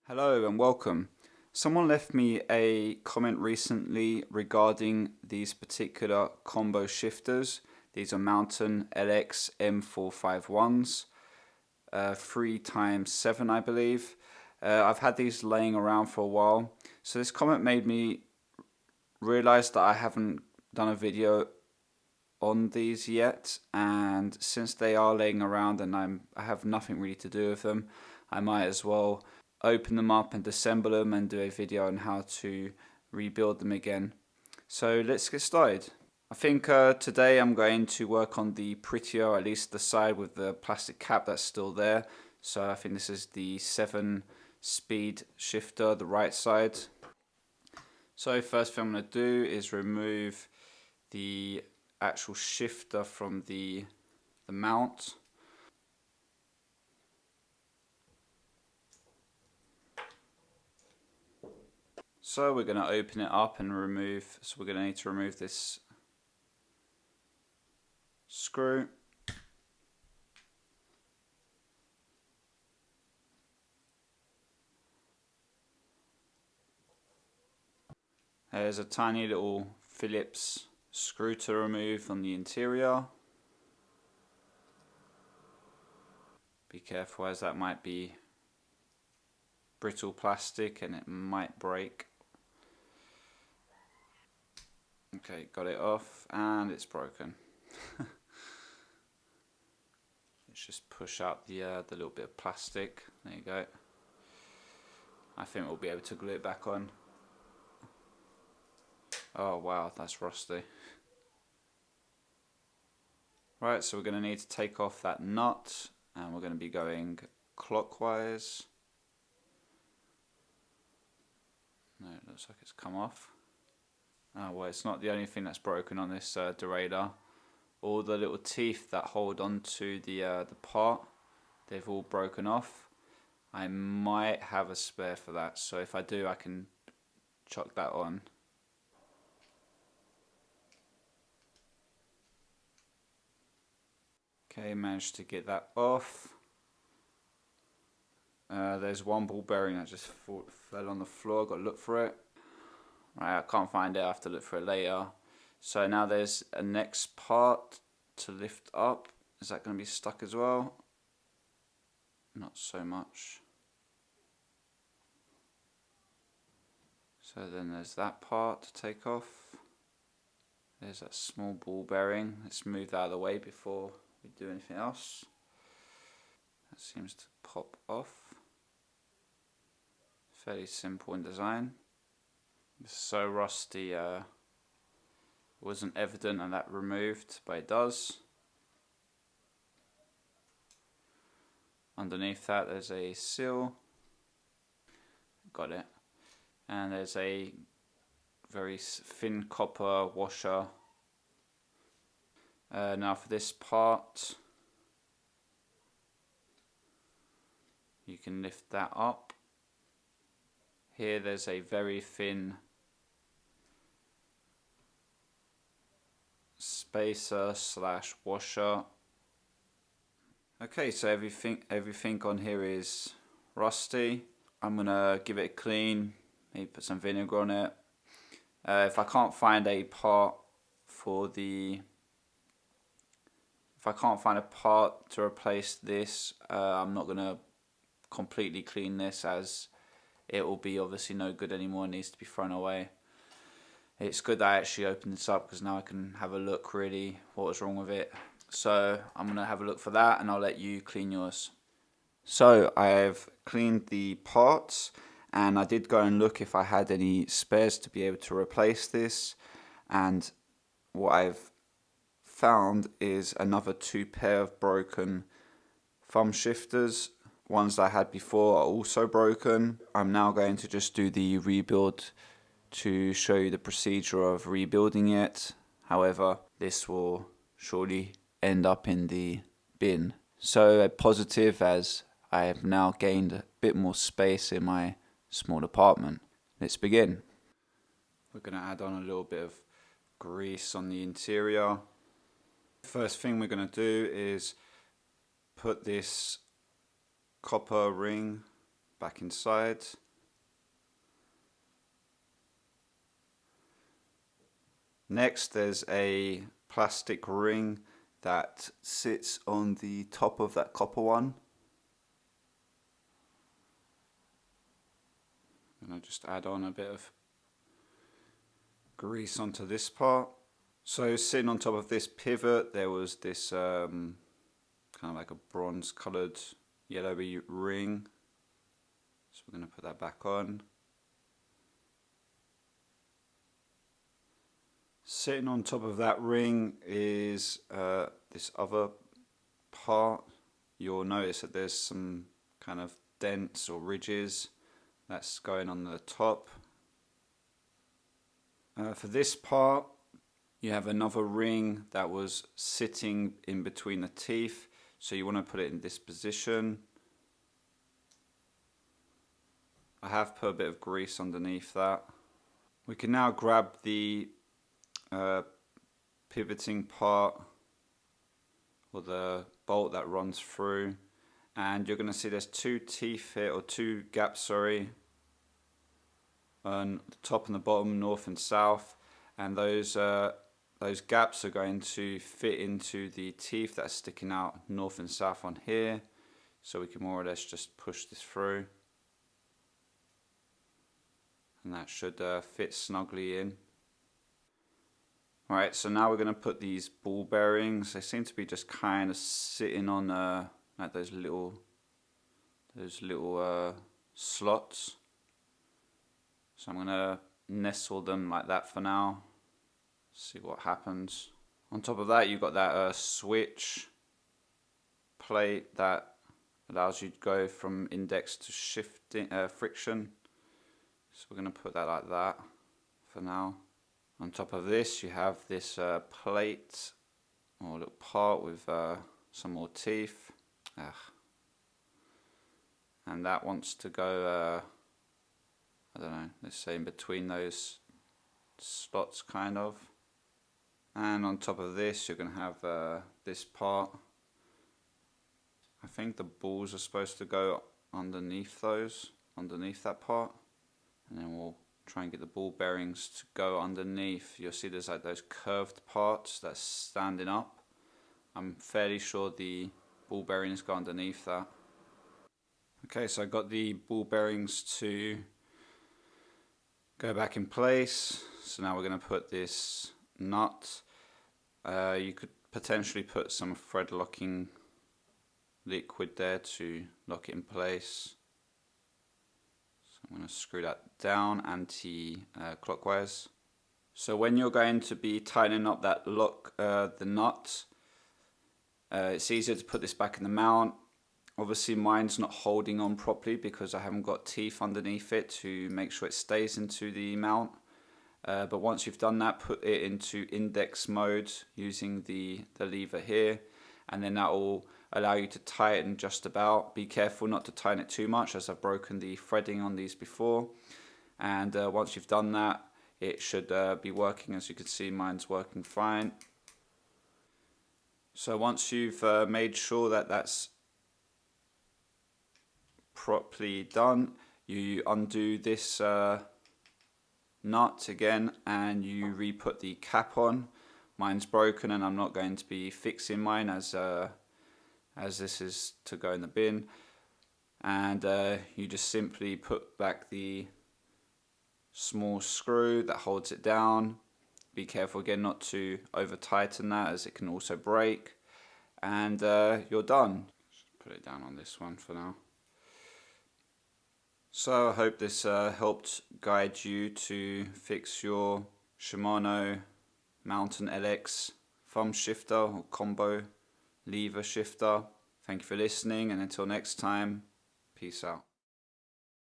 Hello and welcome. Someone left me a comment recently regarding these particular combo shifters. These are Mountain LX M451s, 3x7 I believe. I've had these laying around for a while. So this comment made me realize that I haven't done a video on these yet, and since they are laying around and I have nothing really to do with them, I might as well open them up and disassemble them and do a video on how to rebuild them again. So let's get started. I think today I'm going to work on the prettier, at least the side with the plastic cap that's still there. So I think this is the 7-speed shifter, the right side. So first thing I'm going to do is remove the actual shifter from the mount. So we're going to open it up and remove, so we're going to need to remove this screw. There's a tiny little Phillips screw to remove on the interior. Be careful, as that might be brittle plastic and it might break. Okay, got it off and it's broken. Let's just push out the little bit of plastic. There you go. I think we'll be able to glue it back on. Oh wow, that's rusty. Right, so we're going to need to take off that nut, and we're going to be going clockwise. No, it looks like it's come off. Oh well, it's not the only thing that's broken on this derailleur. All the little teeth that hold onto the part, they've all broken off. I might have a spare for that, so if I do, I can chuck that on. Okay, managed to get that off. There's one ball bearing that just fell on the floor, got to look for it. Right, I can't find it, I have to look for it later. So now there's a next part to lift up. Is that going to be stuck as well? Not so much. So then there's that part to take off. There's that small ball bearing. Let's move that out of the way before we do anything else. That seems to pop off. Fairly simple in design. It's so rusty, wasn't evident and that removed, but it does. Underneath that there's a seal. Got it. And there's a very thin copper washer. Now for this part, you can lift that up. Here there's a very thin spacer slash washer. Okay, so everything on here is rusty. I'm gonna give it a clean, maybe put some vinegar on it. If I can't find a part to replace this, I'm not gonna completely clean this, as it will be obviously no good anymore. It needs to be thrown away. It's good that I actually opened this up, because now I can have a look really what was wrong with it. So I'm going to have a look for that, and I'll let you clean yours. So I've cleaned the parts, and I did go and look if I had any spares to be able to replace this, and what I've found is another 2 pair of broken thumb shifters. Ones that I had before are also broken. I'm now going to just do the rebuild to show you the procedure of rebuilding it. However, this will surely end up in the bin. So a positive, as I have now gained a bit more space in my small apartment. Let's begin. We're going to add on a little bit of grease on the interior. First thing we're going to do is put this copper ring back inside. Next, there's a plastic ring that sits on the top of that copper one. And I'll just add on a bit of grease onto this part. So sitting on top of this pivot, there was this kind of like a bronze coloured yellowy ring. So we're going to put that back on. Sitting on top of that ring is this other part. You'll notice that there's some kind of dents or ridges that's going on the top. For this part, you have another ring that was sitting in between the teeth, so you want to put it in this position. I have put a bit of grease underneath that. We can now grab the pivoting part, or the bolt that runs through, and you're going to see there's two teeth here, or two gaps, sorry, on the top and the bottom, north and south, and those gaps are going to fit into the teeth that are sticking out north and south on here, so we can more or less just push this through, and that should fit snugly in. Alright, so now we're going to put these ball bearings. They seem to be just kind of sitting on like those little slots. So I'm going to nestle them like that for now. See what happens. On top of that, you've got that switch plate that allows you to go from index to shifting friction. So we're going to put that like that for now. On top of this, you have this plate or little part with some more teeth. And that wants to go, I don't know, let's say in between those slots kind of. And on top of this, you're going to have this part. I think the balls are supposed to go underneath that part. And then we'll try and get the ball bearings to go underneath. You'll see there's like those curved parts that's standing up. I'm fairly sure the ball bearings go underneath that. Okay, so I got the ball bearings to go back in place. So now we're going to put this nut. You could potentially put some thread locking liquid there to lock it in place. I'm going to screw that down anti-clockwise. So when you're going to be tightening up that the nut, it's easier to put this back in the mount. Obviously mine's not holding on properly because I haven't got teeth underneath it to make sure it stays into the mount. But once you've done that, put it into index mode using the lever here, and then that will allow you to tighten just about. Be careful not to tighten it too much, as I've broken the threading on these before. And once you've done that, it should be working. As you can see, mine's working fine. So once you've made sure that that's properly done, you undo this nut again and you re-put the cap on. Mine's broken and I'm not going to be fixing mine as this is to go in the bin. And you just simply put back the small screw that holds it down. Be careful again not to over tighten that, as it can also break. And you're done. Just put it down on this one for now. So I hope this helped guide you to fix your Shimano Mountain LX thumb shifter or combo lever shifter. Thank you for listening, and until next time, peace out.